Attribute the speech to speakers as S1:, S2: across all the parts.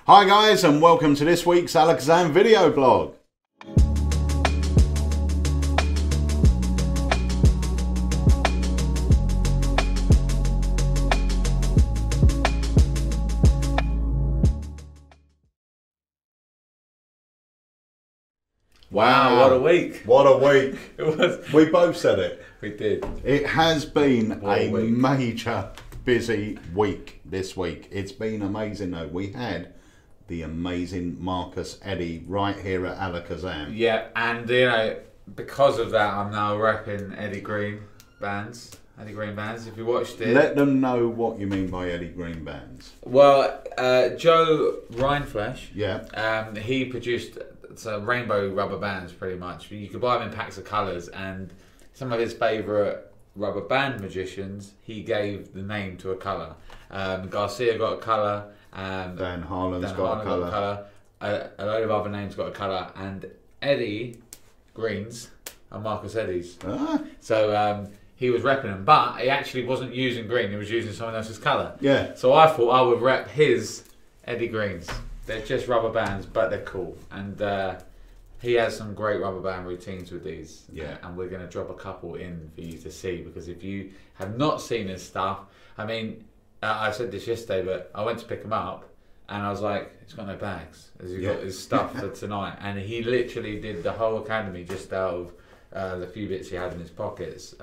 S1: Hi guys, and welcome to this week's Alakazam Video Blog.
S2: Wow, what a week.
S1: What a week.
S2: It was.
S1: We both said it.
S2: We did.
S1: It has been a
S2: week.
S1: major busy week this week. It's been amazing though. We had the amazing Marcus Eddie right here at Alakazam.
S2: Yeah, and you know, because of that, I'm now repping Eddie Green bands. Eddie Green bands, if you watched it.
S1: Let them know what you mean by Eddie Green bands.
S2: Well, Joe Rhineflesh,
S1: Yeah.
S2: he produced rainbow rubber bands pretty much. You could buy them in packs of colours, and some of his favourite rubber band magicians, he gave the name to a colour. Garcia got a colour.
S1: Dan Harlan's got a colour.
S2: A load of other names got a colour, and Eddie Greens are Marcus Eddie's.
S1: Ah.
S2: So he was repping them, but he actually wasn't using green, he was using someone else's colour.
S1: Yeah.
S2: So I thought I would rep his Eddie Greens. They're just rubber bands, but they're cool. And he has some great rubber band routines with these.
S1: Yeah.
S2: And we're going to drop a couple in for you to see, because if you have not seen his stuff, I mean, I said this yesterday, but I went to pick him up and I was like, he's got no bags. Has he got his stuff for tonight? And he literally did the whole academy just out of the few bits he had in his pockets.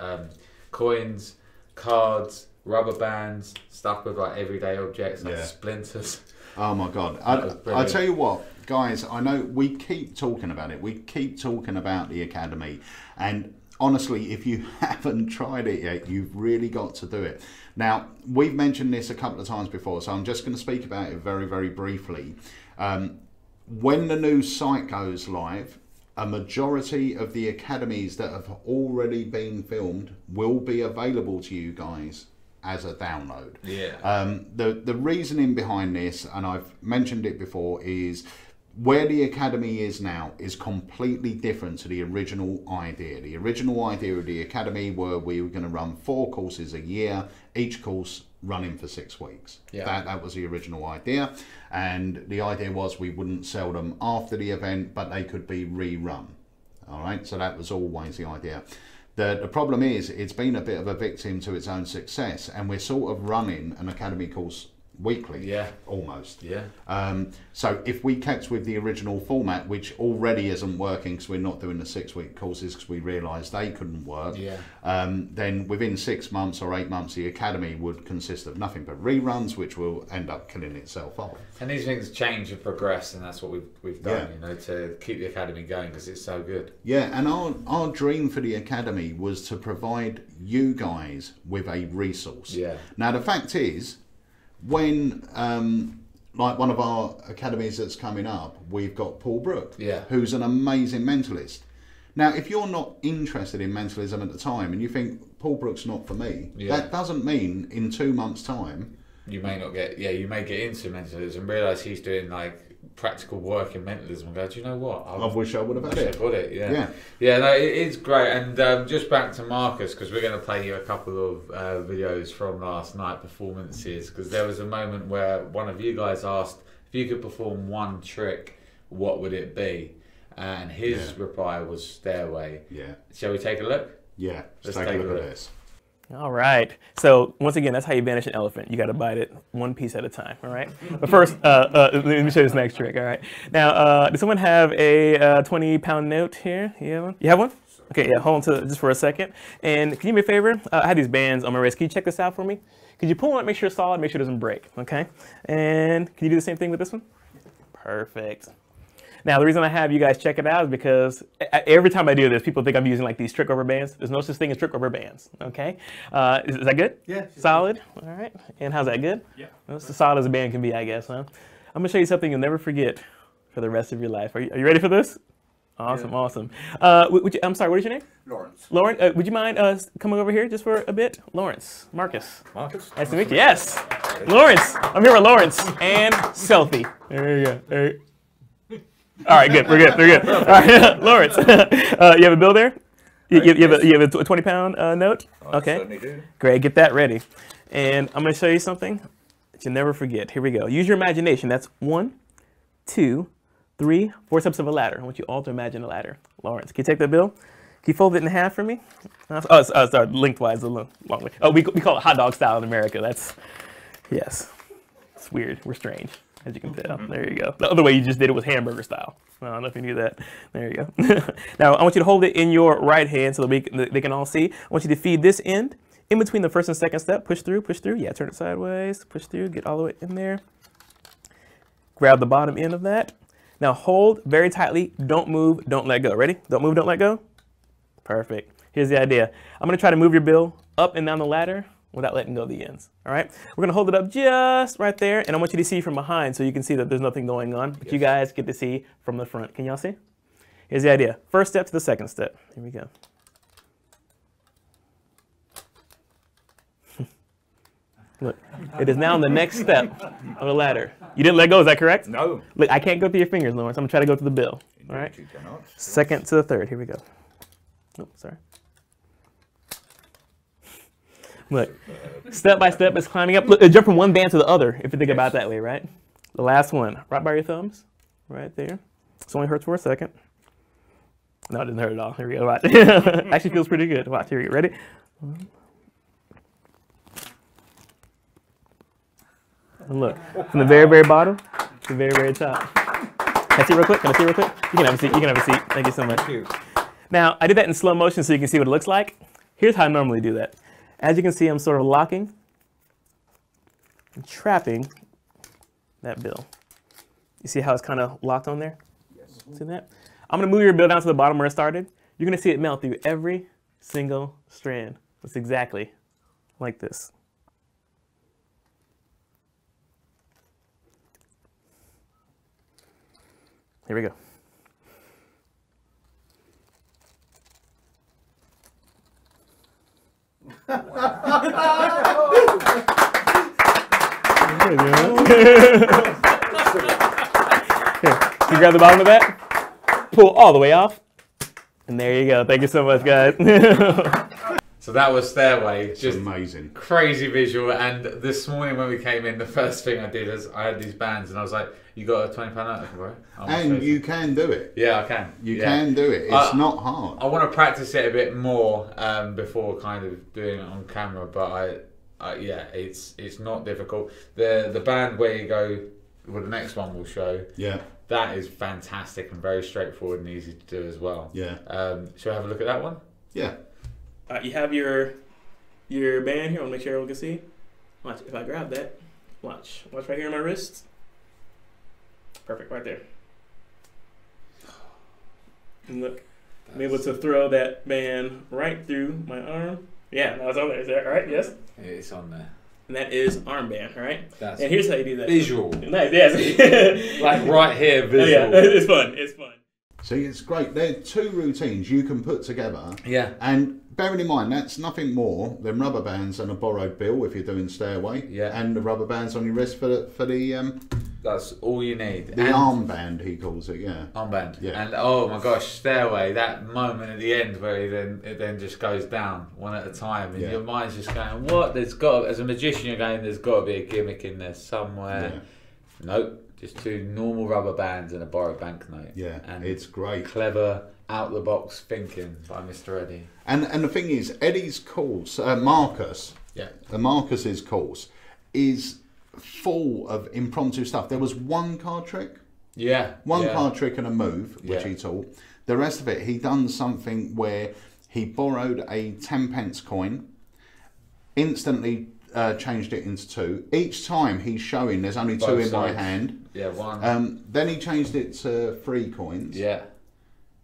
S2: Coins, cards, rubber bands, stuff with like everyday objects like splinters.
S1: Oh my God. I tell you what, guys, I know we keep talking about it. We keep talking about the Academy. And honestly, if you haven't tried it yet, you've really got to do it. Now, we've mentioned this a couple of times before, so I'm just going to speak about it very, very briefly. When the new site goes live, a majority of the academies that have already been filmed will be available to you guys as a download.
S2: Yeah.
S1: The reasoning behind this, and I've mentioned it before, is where the Academy is now is completely different to the original idea. The original idea of the Academy were we were going to run 4 courses a year, each course running for 6 weeks.
S2: Yeah.
S1: That was the original idea. And the idea was we wouldn't sell them after the event, but they could be rerun. All right, so that was always the idea. The problem is it's been a bit of a victim to its own success, and we're sort of running an Academy course weekly, almost.
S2: Yeah.
S1: So if we kept with the original format, which already isn't working because we're not doing the 6-week courses because we realised they couldn't work, then within 6 months or 8 months, the Academy would consist of nothing but reruns, which will end up killing itself off.
S2: And these things change and progress, and that's what we've done, you know, to keep the Academy going because it's so good.
S1: Yeah, and our dream for the Academy was to provide you guys with a resource.
S2: Yeah.
S1: Now the fact is, when like one of our academies that's coming up, we've got Paul Brook, who's an amazing mentalist. Now, if you're not interested in mentalism at the time and you think Paul Brook's not for me, that doesn't mean in 2 months' time
S2: you may not get, you may get into mentalism, realise he's doing like practical work in mentalism and go, do you know what?
S1: I wish I would have had it.
S2: I got it, yeah, no, it's great. And just back to Marcus, because we're going to play you a couple of videos from last night, performances, because there was a moment where one of you guys asked if you could perform one trick, what would it be? And his reply was Stairway. Yeah. Shall we take a look?
S1: Yeah, let's take a look at this.
S3: All right. So once again, that's how you banish an elephant. You got to bite it one piece at a time. All right. But first, let me show you this next trick. All right. Now, does someone have a 20-pound note here? You have one? You have one? Okay. Yeah. Hold on to just for a second. And can you do me a favor? I have these bands on my wrist. Can you check this out for me? Could you pull on it, make sure it's solid, make sure it doesn't break? Okay. And can you do the same thing with this one? Perfect. Now, the reason I have you guys check it out is because every time I do this, people think I'm using like these trick rubber bands. There's no such thing as trick rubber bands, okay? Is that good? Yeah. Solid? All right. And how's that, good? Yeah. That's as solid as a band can be, I guess, huh? I'm going to show you something you'll never forget for the rest of your life. Are you ready for this? Awesome, awesome. I'm sorry, what is your name? Lawrence. Lawrence, would you mind coming over here just for a bit? Lawrence. Marcus. Marcus. Nice to meet you. Yes. Lawrence. I'm here with Lawrence. And selfie. There you go. There. All right, good. We're good. We're good. All right, Lawrence. You have a bill there? You have a 20-pound note? Okay. Certainly do. Great. Get that ready. And I'm going to show you something that you'll never forget. Here we go. Use your imagination. That's 1, 2, 3, 4 steps of a ladder. I want you all to imagine a ladder. Lawrence, can you take that bill? Can you fold it in half for me? Oh, sorry, lengthwise, a long way. Oh, we call it hot dog style in America. That's, yes. It's weird. We're strange, as you can tell. There you go. The other way you just did it was hamburger style. I don't know if you knew that. There you go. Now, I want you to hold it in your right hand so that they can all see. I want you to feed this end in between the first and second step. Push through, push through. Yeah, turn it sideways. Push through, get all the way in there. Grab the bottom end of that. Now hold very tightly. Don't move, don't let go. Ready? Don't move, don't let go. Perfect. Here's the idea. I'm going to try to move your bill up and down the ladder without letting go of the ends. All right? We're going to hold it up just right there, and I want you to see from behind so you can see that there's nothing going on, but you guys get to see from the front. Can y'all see? Here's the idea. First step to the second step. Here we go. Look, it is now the next step of the ladder. You didn't let go, is that correct?
S2: No.
S3: Look, I can't go through your fingers, Lawrence. I'm going to try to go through the bill. All right? Second to the third. Here we go. Oh, sorry. Look, step by step is climbing up. Look, jump from one band to the other, if you think about it that way, right? The last one, right by your thumbs, right there. This only hurts for a second. No, it didn't hurt at all. Here we go. Watch. Actually feels pretty good. Watch. Here we go. Ready? And look, from the very, very bottom to the very, very top. Can I see real quick? Can I see real quick? You can have a seat. You can have a seat. Thank you so much. Now, I did that in slow motion so you can see what it looks like. Here's how I normally do that. As you can see, I'm sort of locking and trapping that bill. You see how it's kind of locked on there? Yes. See that? I'm going to move your bill down to the bottom where it started. You're going to see it melt through every single strand. It's exactly like this. Here we go. Here, you grab the bottom of that, pull all the way off, and there you go. Thank you so much, guys.
S2: So that was Stairway.
S1: Just amazing.
S2: Crazy visual. And this morning when we came in, the first thing I did is I had these bands and I was like, you got a £20 note I can borrow?
S1: And you can do it.
S2: Yeah, I can.
S1: You can do it. It's not hard.
S2: I want to practice it a bit more before kind of doing it on camera, but yeah, it's not difficult. The band where you go, well, the next one will show. Yeah. That is fantastic and very straightforward and easy to do as well. Yeah. Shall we have a look at that one? Yeah.
S3: You have your band here. I want to make sure everyone can see. Watch. If I grab that, watch right here on my wrist. Perfect, right there. And look, I'm able to throw that band right through my arm. Yeah, now it's on there. Is that right? Yes?
S2: It's on there.
S3: And that is armband, right? And here's how you do that.
S2: Visual.
S3: Nice, yes.
S2: Like right here, visual.
S3: Yeah, it's fun. It's fun.
S1: See, it's great. They're two routines you can put together.
S2: Yeah.
S1: And bearing in mind, that's nothing more than rubber bands and a borrowed bill if you're doing Stairway. Yeah. And the rubber bands on your wrist for the
S2: that's all you need.
S1: The armband, he calls it, yeah.
S2: Armband. Yeah. And oh my gosh, Stairway, that moment at the end where it then just goes down one at a time and your mind's just going, what? There's got, as a magician you're going, there's got to be a gimmick in there somewhere. Yeah. Nope. Just two normal rubber bands and a borrowed banknote. Yeah, and it's great. Clever, out-the-box thinking by Mr. Eddie. And
S1: the thing is, Eddie's course, Marcus, Marcus's course, is full of impromptu stuff. There was one card trick. Yeah. One card trick and a move, which he taught. The rest of it, he done something where he borrowed a 10p coin, instantly changed it into two. Each time he's showing there's only two in my hand. Yeah, one. Then he changed it to 3 coins. Yeah.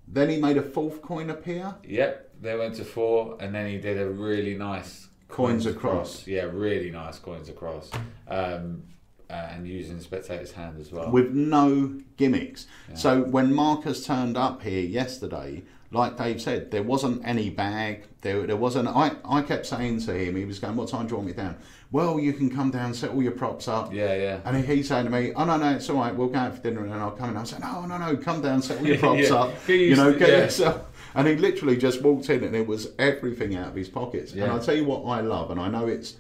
S1: Then he made a 4th coin appear. Yep. They went to 4, and then he did a really nice coins across. Yeah, really nice coins across. And using the spectator's hand as well. With no gimmicks. Yeah. So when Marcus turned up here yesterday, like Dave said, there wasn't any bag. There wasn't. I kept saying to him, he was going, "What time do you want me down?" Well, you can come down, set all your props up. Yeah, yeah. And he's saying to me, "Oh no, it's all right. We'll go out for dinner and then I'll come." And I said, "No, come down, set all your props up. Get yourself." And he literally just walked in and it was everything out of his pockets. Yeah. And I'll tell you what I love, and I know it's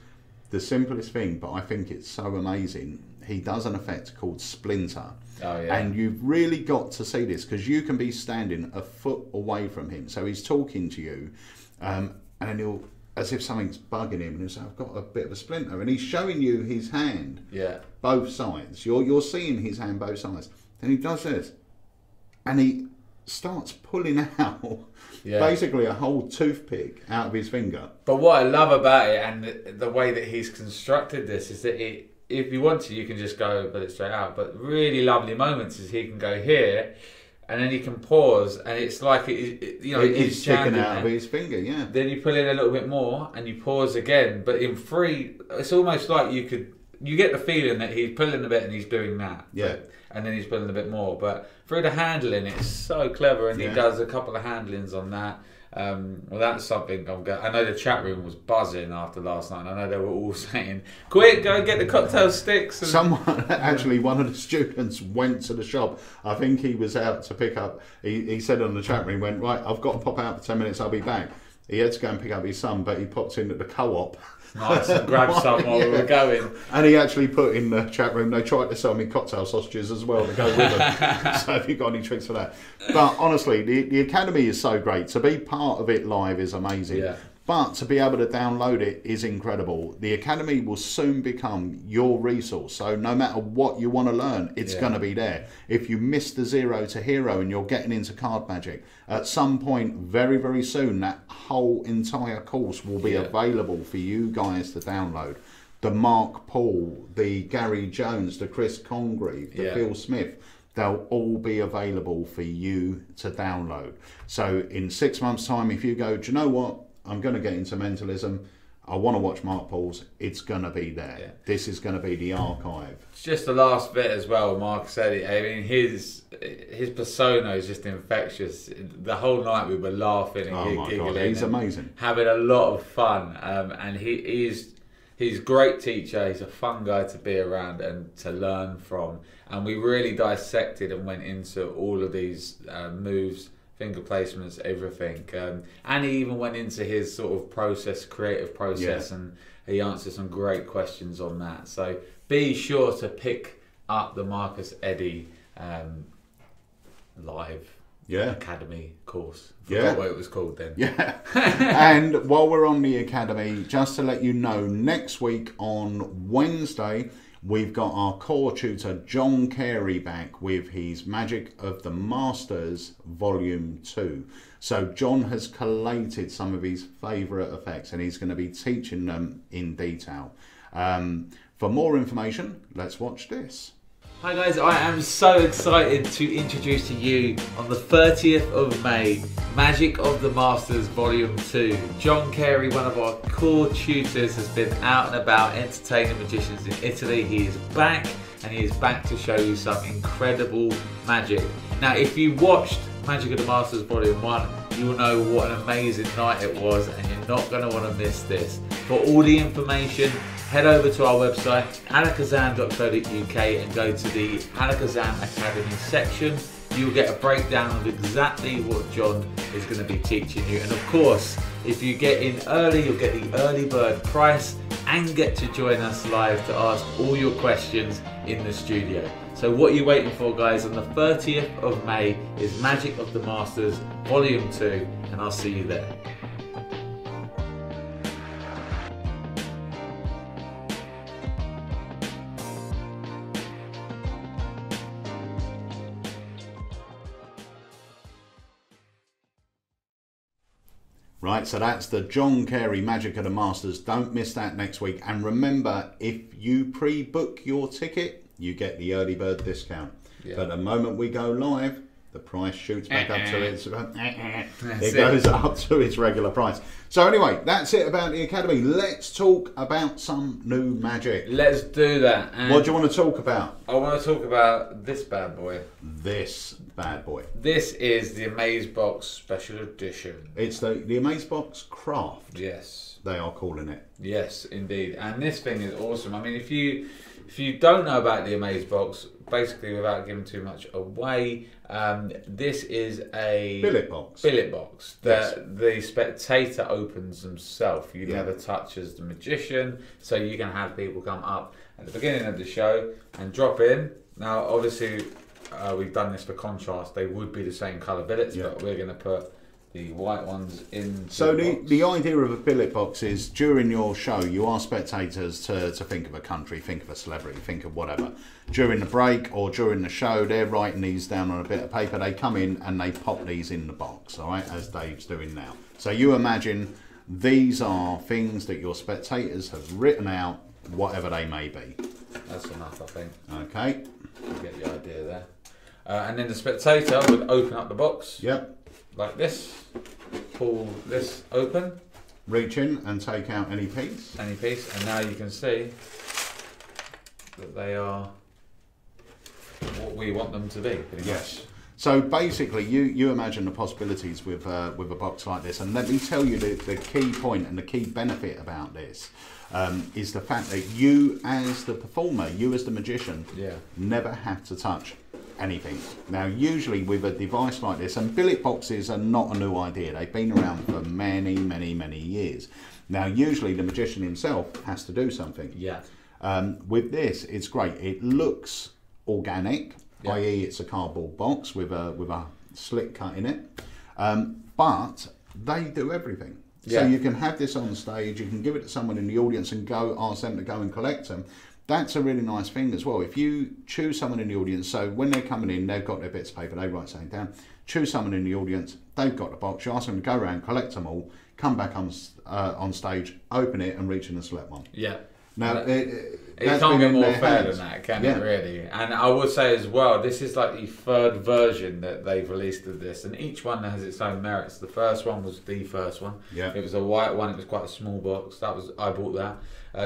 S1: the simplest thing, but I think it's so amazing. he does an effect called Splinter.
S2: Oh, yeah.
S1: And you've really got to see this, because you can be standing a foot away from him. So he's talking to you, and he'll, as if something's bugging him, and he'll say, I've got a bit of a splinter. And he's showing you his hand, both sides. You're seeing his hand both sides. And he does this, and he starts pulling out basically a whole toothpick out of his finger.
S2: But what I love about it, and the way that he's constructed this, is that if you want to, you can just go but it straight out. But really lovely moments is he can go here, and then he can pause, and it's like it's
S1: sticking out of his finger. Yeah.
S2: Then you pull in a little bit more, and you pause again. But in free, it's almost like you get the feeling that he's pulling a bit and he's doing that.
S1: Yeah.
S2: And then he's pulling a bit more. But through the handling, it's so clever, and he does a couple of handlings on that. Well, that's something I know the chat room was buzzing after last night. I know they were all saying, quick, go and get the cocktail sticks. And
S1: someone, actually, one of the students went to the shop. I think he was out to pick up, he said on the chat room, he went, right, I've got to pop out for 10 minutes, I'll be back. He had to go and pick up his son, but he popped in at the co-op.
S2: Nice, and grab some while we were going.
S1: And he actually put in the chat room, they tried to sell me cocktail sausages as well to go with them. So if you've got any tricks for that. But honestly, the Academy is so great. To be part of it live is amazing. Yeah. But to be able to download it is incredible. The Academy will soon become your resource. So no matter what you want to learn, it's going to be there. If you miss the Zero to Hero and you're getting into card magic, at some point very, very soon, that whole entire course will be available for you guys to download. The Mark Paul, the Gary Jones, the Chris Congreve, the Phil Smith, they'll all be available for you to download. So in 6 months' time, if you go, do you know what? I'm going to get into mentalism. I want to watch Mark Paul's. It's going to be there. Yeah. This is going to be the archive.
S2: It's just the last bit as well. Mark said it. I mean, his persona is just infectious. The whole night we were laughing and giggling.
S1: God, he's amazing.
S2: Having a lot of fun. And he's a great teacher. He's a fun guy to be around and to learn from. And we really dissected and went into all of these moves, finger placements, everything, and he even went into his sort of creative process, and he answered some great questions on that. So be sure to pick up the Marcus Eddy live Academy course. Forgot what it was called then.
S1: And while we're on the Academy, just to let you know, next week on Wednesday, we've got our core tutor John Carey back with his Magic of the Masters Volume 2. So John has collated some of his favourite effects and he's going to be teaching them in detail. For more information, let's watch this.
S2: Hi guys, I am so excited to introduce to you on the 30th of May, Magic of the Masters Volume 2. John Carey, one of our core tutors, has been out and about entertaining magicians in Italy. He is back, and he is back to show you some incredible magic. Now, if you watched Magic of the Masters Volume 1, you will know what an amazing night it was, and you're not going to want to miss this. For all the information, head over to our website, alakazam.co.uk, and go to the Alakazam Academy section. You'll get a breakdown of exactly what John is going to be teaching you. And of course, if you get in early, you'll get the early bird price and get to join us live to ask all your questions in the studio. So what are you waiting for, guys? On the 30th of May is Magic of the Masters Volume 2, and I'll see you there.
S1: Right, so that's the John Carey Magic of the Masters. Don't miss that next week. And remember, if you pre-book your ticket, you get the early bird discount. But the moment we go live, the price shoots back up to its... it goes up to its regular price. So anyway, that's it about the Academy. Let's talk about some new magic.
S2: Let's do that. And
S1: what do you want to talk about?
S2: I want to talk about this bad boy.
S1: This bad boy.
S2: This is the Amazebox Special Edition.
S1: It's the Amazebox Craft.
S2: Yes.
S1: They are calling it.
S2: Yes, indeed. And this thing is awesome. I mean, if you don't know about the Amazebox, basically, without giving too much away, this is a
S1: billet box.
S2: Billet box that
S1: Yes.
S2: the spectator opens himself. You
S1: Yeah.
S2: never touch as the magician, so you can have people come up at the beginning of the show and drop in. Now, obviously, we've done this for contrast. They would be the same colour billets,
S1: Yeah.
S2: but we're going to put the white ones in.
S1: So the idea of a billet box is during your show you ask spectators to think of a country, think of a celebrity, think of whatever. During the break or during the show they're writing these down on a bit of paper, they come in and they pop these in the box, all right, as Dave's doing now. So you imagine these are things that your spectators have written out, whatever they may be.
S2: That's enough, I think.
S1: Okay.
S2: You get the idea there. And then the spectator would open up the box.
S1: Yep.
S2: Like this, pull this open,
S1: Reach in and take out any piece.
S2: and now you can see that they are what we want them to be. Pretty
S1: Yes. So basically, you imagine the possibilities with a box like this, and let me tell you the key point and the key benefit about this is the fact that you, as the performer, you as the magician,
S2: Yeah.
S1: never have to touch anything. Now, usually with a device like this, and billet boxes are not a new idea. They've been around for many, many, many years. Now, usually the magician himself has to do something.
S2: Yeah.
S1: With this, it's great. It looks organic,
S2: Yeah.
S1: i.e. it's a cardboard box with a slit cut in it. But they do everything.
S2: Yeah.
S1: So you can have this on stage, you can give it to someone in the audience and ask them to go and collect them. That's a really nice thing as well. If you choose someone in the audience, so when they're coming in, they've got their bits of paper, they write something down. Choose someone in the audience, they've got the box, you ask them to go around, collect them all, come back on stage, open it and reach in and select one.
S2: Yeah.
S1: Now,
S2: It
S1: that's
S2: can't
S1: been
S2: get
S1: in
S2: more
S1: their
S2: fair
S1: hands.
S2: than that, can
S1: Yeah.
S2: it, really? And I would say as well, this is like the third version that they've released of this, and each one has its own merits. The first one was the first one.
S1: Yeah.
S2: It was a white one, it was quite a small box. I bought that.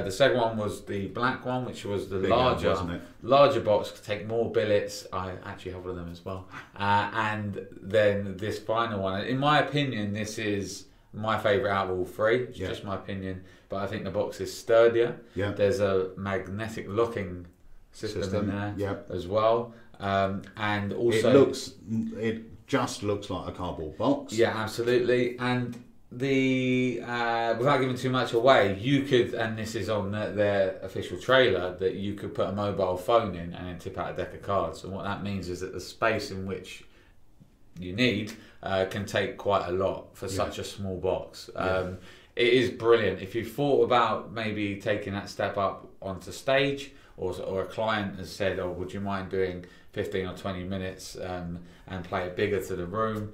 S2: The second one was the black one, which was the
S1: Bigger,
S2: larger
S1: wasn't it?
S2: larger box, to take more billets. I actually have one of them as well. And then this final one, in my opinion, this is my favourite out of all three. It's
S1: Yeah.
S2: just my opinion, but I think the box is sturdier.
S1: Yeah.
S2: There's a magnetic locking system in there
S1: yeah.
S2: as well, and also
S1: It just looks like a cardboard box.
S2: yeah, absolutely. And the without giving too much away, you could, and this is on their official trailer, that you could put a mobile phone in and then tip out a deck of cards. And what that means is that the space in which you need can take quite a lot for such a small box. It is brilliant. If you thought about maybe taking that step up onto stage, or a client has said, oh, would you mind doing 15 or 20 minutes and play it bigger to the room,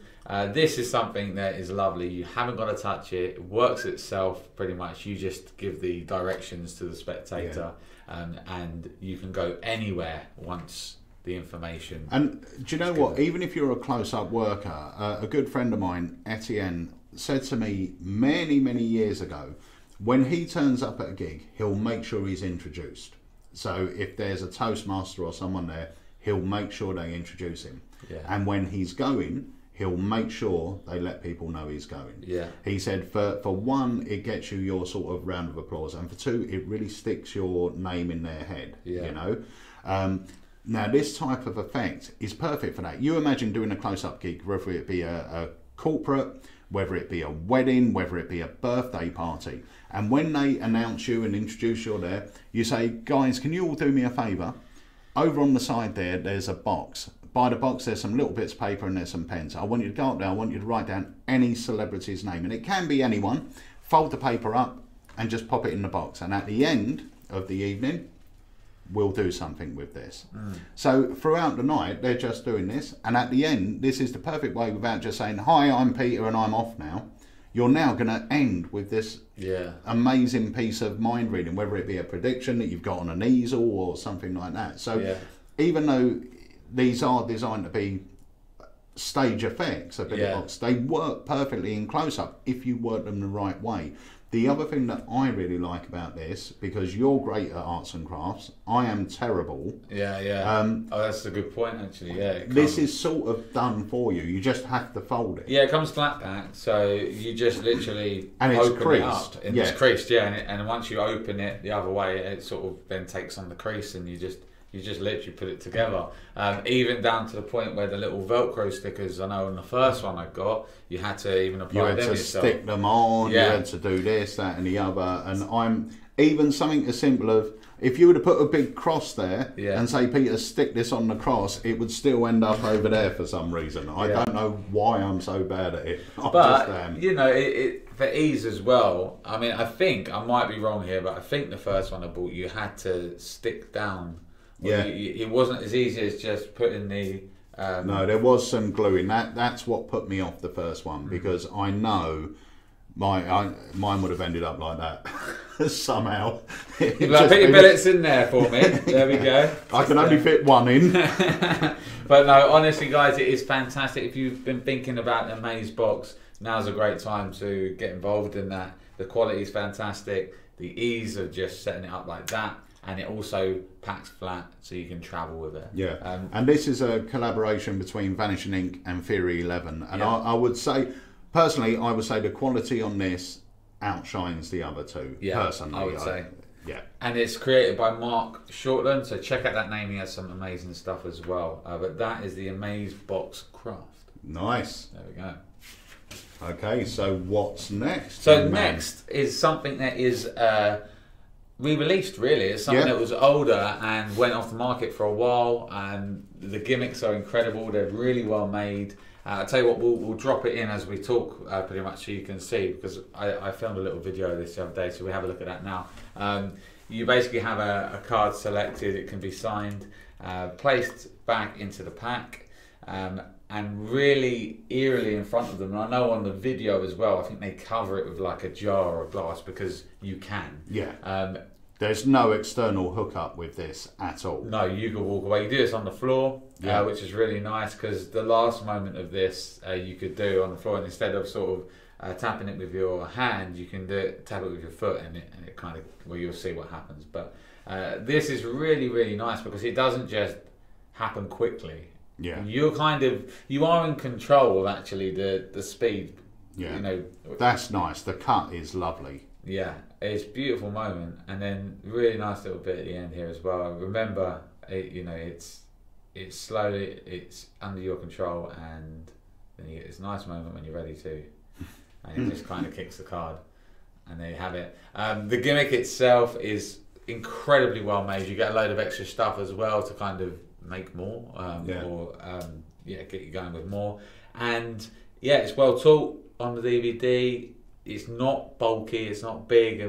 S2: this is something that is lovely. You haven't got to touch it. It works itself pretty much. You just give the directions to the spectator, and you can go anywhere once the information.
S1: And do you know what? Even if you're a close-up worker, a good friend of mine, Etienne, said to me many, many years ago, when he turns up at a gig, he'll make sure he's introduced. So if there's a Toastmaster or someone there, he'll make sure they introduce him.
S2: Yeah.
S1: And when he's going, he'll make sure they let people know he's going.
S2: Yeah.
S1: He said, for one, it gets you your sort of round of applause, and for two, it really sticks your name in their head.
S2: Yeah.
S1: You know. Now, this type of effect is perfect for that. You imagine doing a close-up gig, whether it be a corporate, whether it be a wedding, whether it be a birthday party. And when they announce you and introduce you there, you say, guys, can you all do me a favour? Over on the side there, there's a box. By the box, there's some little bits of paper and there's some pens. I want you to go up there, I want you to write down any celebrity's name. And it can be anyone. Fold the paper up and just pop it in the box. And at the end of the evening, we'll do something with this. So throughout the night, they're just doing this. And at the end, this is the perfect way, without just saying, hi, I'm Peter and I'm off now. You're now going to end with this amazing piece of mind reading, whether it be a prediction that you've got on an easel or something like that. So even though these are designed to be stage effects, they work perfectly in close-up if you work them the right way. The other thing that I really like about this, because you're great at arts and crafts, I am terrible.
S2: Oh, that's a good point, actually. Yeah,
S1: this is sort of done for you. You just have to fold it.
S2: Yeah, it comes flat packed, so you just literally
S1: and it's
S2: open
S1: creased.
S2: it up. And it's creased, and once you open it the other way, it sort of then takes on the crease, and you just You just literally put it together. Even down to the point where the little Velcro stickers, I know on the first one I got, you had to even apply them yourself.
S1: You had to stick them on,
S2: yeah.
S1: You had to do this, that and the other. And I'm, even something as simple as, if you were to put a big cross there
S2: yeah.
S1: and say, Peter, stick this on the cross, it would still end up over there for some reason. I don't know why I'm so bad at it.
S2: But, you know, for ease as well, I mean, I think, I might be wrong here, but I think the first one I bought, you had to stick down.
S1: Yeah.
S2: It wasn't as easy as just putting the...
S1: no, there was some gluing. That's what put me off the first one, because I know... mine would have ended up like that somehow.
S2: Put your billets in there for me. There we go.
S1: I can only fit one in.
S2: But no, honestly, guys, it is fantastic. If you've been thinking about the Amaze box, now's a great time to get involved in that. The quality is fantastic. The ease of just setting it up like that. And it also packs flat, so you can travel with it.
S1: Yeah. And this is a collaboration between Vanishing Ink and Theory 11. And I would say... Personally, I would say the quality on this outshines the other two.
S2: Yeah,
S1: personally,
S2: I would say.
S1: Yeah.
S2: And it's created by Mark Shortland, so check out that name. He has some amazing stuff as well. But that is the Amaze Box Craft.
S1: Nice.
S2: There we go.
S1: Okay, so what's next?
S2: So next is something that is re-released, really. It's something that was older and went off the market for a while, and the gimmicks are incredible. They're really well made. I'll tell you what, we'll drop it in as we talk, pretty much, so you can see, because I filmed a little video of this the other day, so we have a look at that now. You basically have a card selected, it can be signed, placed back into the pack, and really eerily in front of them. And I know on the video as well, I think they cover it with like a jar or a glass, because you can.
S1: Yeah. There's no external hookup with this at all.
S2: No, you can walk away. You do this on the floor, which is really nice, because the last moment of this you could do on the floor, and instead of sort of tapping it with your hand, you can tap it with your foot, and it kind of, well, you'll see what happens. But this is really, really nice, because it doesn't just happen quickly.
S1: Yeah.
S2: You are in control of actually the speed.
S1: Yeah.
S2: You know.
S3: That's nice. The cut is lovely.
S2: Yeah, it's a beautiful moment, and then really nice little bit at the end here as well. Remember, it's slowly, it's under your control, and then you get this nice moment when you're ready to, and it just kind of kicks the card, and there you have it. The gimmick itself is incredibly well made. You get a load of extra stuff as well to kind of make more, get you going with more, and yeah, it's well taught on the DVD. It's not bulky, it's not big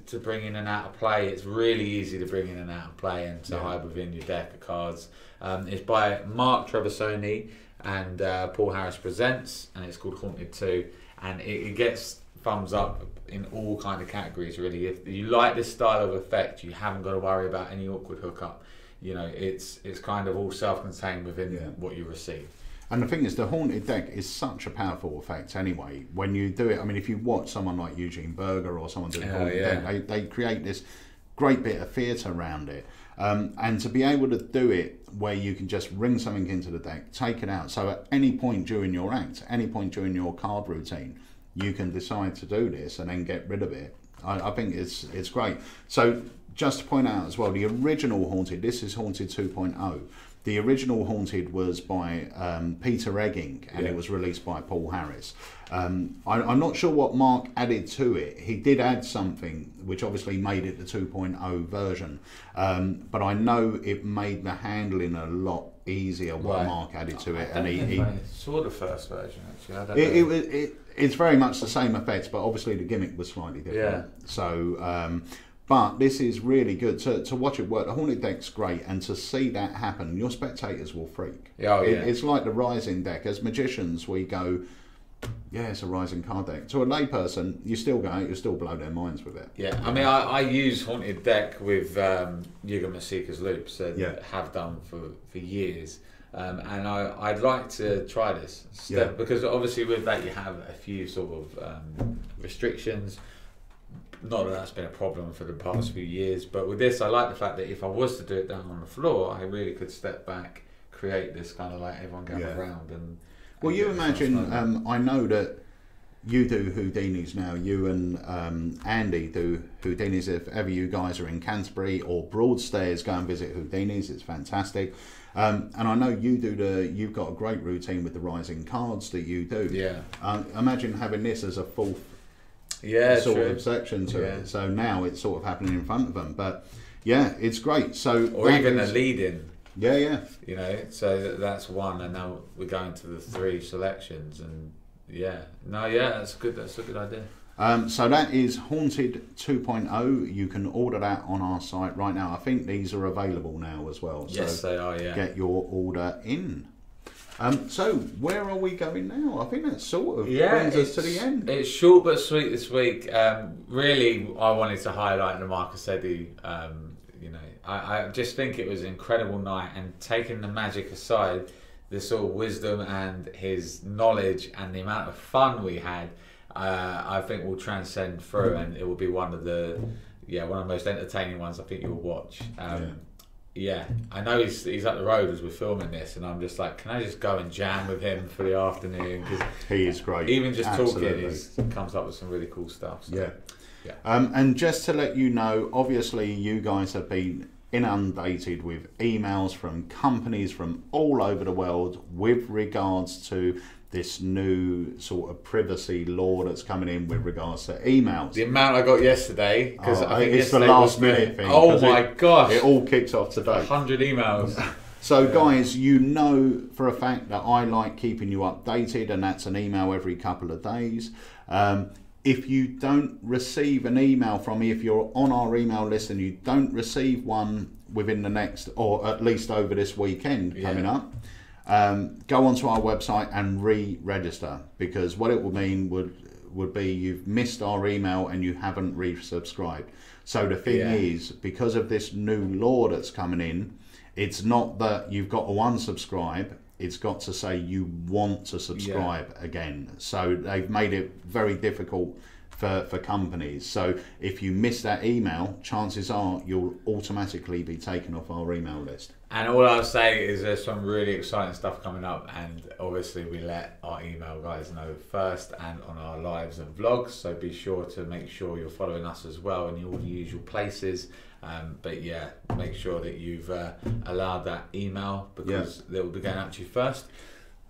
S2: to bring in and out of play. It's really easy to bring in and out of play and to hide within your deck of cards. It's by Mark Trevisoni and Paul Harris Presents, and it's called Haunted 2. And it gets thumbs up in all kind of categories, really. If you like this style of effect, you haven't got to worry about any awkward hookup. You know, it's kind of all self-contained within what you receive.
S1: And the thing is, the Haunted deck is such a powerful effect anyway. When you do it, I mean, if you watch someone like Eugene Berger or someone do the Haunted deck, they create this great bit of theatre around it. And to be able to do it where you can just ring something into the deck, take it out. So at any point during your act, any point during your card routine, you can decide to do this and then get rid of it. I think it's great. So just to point out as well, the original Haunted, this is Haunted 2.0. The original Haunted was by Peter Egging, and it was released by Paul Harris. I'm not sure what Mark added to it. He did add something, which obviously made it the 2.0 version. But I know it made the handling a lot easier what Mark added to it.
S2: And he saw the first version, actually.
S1: It's very much the same effects, but obviously the gimmick was slightly different.
S2: Yeah.
S1: So... but this is really good to watch it work. The Haunted deck's great, and to see that happen, your spectators will freak. It's like the Rising deck. As magicians, we go, it's a Rising card deck. To a layperson, you still go out, you still blow their minds with it.
S2: Yeah, I mean, I use Haunted deck with Yuga Masika's loops, and have done for years. And I'd like to try this because obviously with that you have a few sort of restrictions. Not that that's been a problem for the past few years, but with this, I like the fact that if I was to do it down on the floor, I really could step back, create this kind of like everyone going around and.
S1: Well, you imagine. I know that you do Houdinis now. You and Andy do Houdinis. If ever you guys are in Canterbury or Broadstairs, go and visit Houdinis. It's fantastic. And I know you've got a great routine with the rising cards that you do.
S2: Yeah.
S1: Imagine having this as a fourth sort of section to it. So now it's sort of happening in front of them. But yeah, it's great. So
S2: or even a lead-in.
S1: Yeah.
S2: You know, so that's one, and now we're going to the 3 selections, and that's good. That's a good idea.
S1: So that is Haunted 2.0. You can order that on our site right now. I think these are available now as well.
S2: Yes,
S1: so
S2: they are. Yeah.
S1: Get your order in. So where are we going now? I think that sort of brings us to the end.
S2: It's short but sweet this week. Really, I wanted to highlight the Marcus Eddy. You know, I just think it was an incredible night, and taking the magic aside, the sort of wisdom and his knowledge and the amount of fun we had, I think will transcend through, and it will be one of the most entertaining ones I think you'll watch. Yeah, I know he's up the road as we're filming this, and I'm just like, can I just go and jam with him for the afternoon? Because
S1: he is great.
S2: Even just talking, he comes up with some really cool stuff. So.
S1: Yeah. And just to let you know, obviously you guys have been inundated with emails from companies from all over the world with regards to this new sort of privacy law that's coming in with regards to emails.
S2: The amount I got yesterday, because I think
S1: it's the last minute thing.
S2: Oh my gosh!
S1: It all kicks off today.
S2: 100 emails.
S1: So guys, you know for a fact that I like keeping you updated, and that's an email every couple of days. If you don't receive an email from me, if you're on our email list and you don't receive one within the next, or at least over this weekend coming up, go onto our website and re-register, because what it would mean would be you've missed our email and you haven't resubscribed. So the thing is, because of this new law that's coming in, it's not that you've got to unsubscribe, it's got to say you want to subscribe again. So they've made it very difficult for companies. So if you miss that email, chances are you'll automatically be taken off our email list.
S2: And all I'll say is there's some really exciting stuff coming up, and obviously we let our email guys know first and on our lives and vlogs, so be sure to make sure you're following us as well in all the usual places. But yeah, make sure that you've allowed that email, because they will be going out to you first.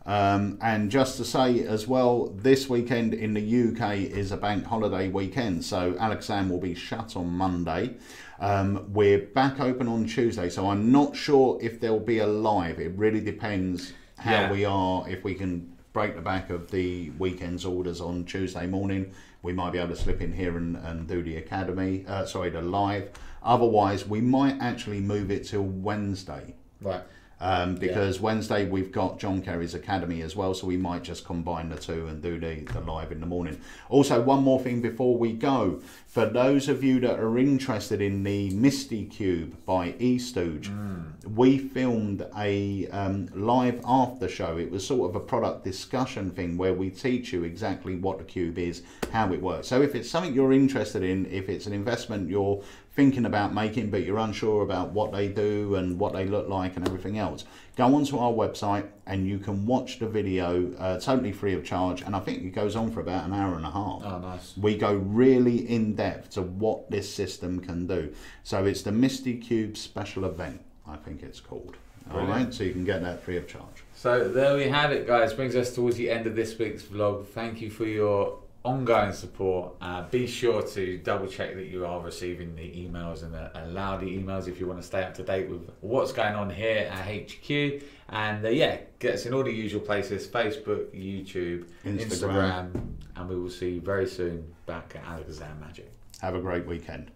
S1: And just to say as well, this weekend in the UK is a bank holiday weekend, so Alakazam will be shut on Monday. We're back open on Tuesday, so I'm not sure if there'll be a live. It really depends how we are. If we can break the back of the weekend's orders on Tuesday morning, we might be able to slip in here and do the academy, the live. Otherwise, we might actually move it till Wednesday.
S2: Right.
S1: Because Wednesday we've got John Kerry's Academy as well, so we might just combine the two and do the live in the morning. Also, one more thing before we go. For those of you that are interested in the Misty Cube by eStooge, we filmed a live after show. It was sort of a product discussion thing where we teach you exactly what the cube is, how it works. So if it's something you're interested in, if it's an investment you're thinking about making but you're unsure about what they do and what they look like and everything else, go onto our website and you can watch the video totally free of charge, and I think it goes on for about an hour and a half.
S2: Oh, nice.
S1: We go really in depth to what this system can do. So it's the Misty Cube special event, I think it's called. All right, so you can get that free of charge.
S2: So there we have it, guys. Brings us towards the end of this week's vlog. Thank you for your ongoing support. Be sure to double check that you are receiving the emails and allow the emails if you want to stay up to date with what's going on here at HQ. And get us in all the usual places: Facebook, YouTube, Instagram, and we will see you very soon back at Alakazam Magic.
S1: Have a great weekend.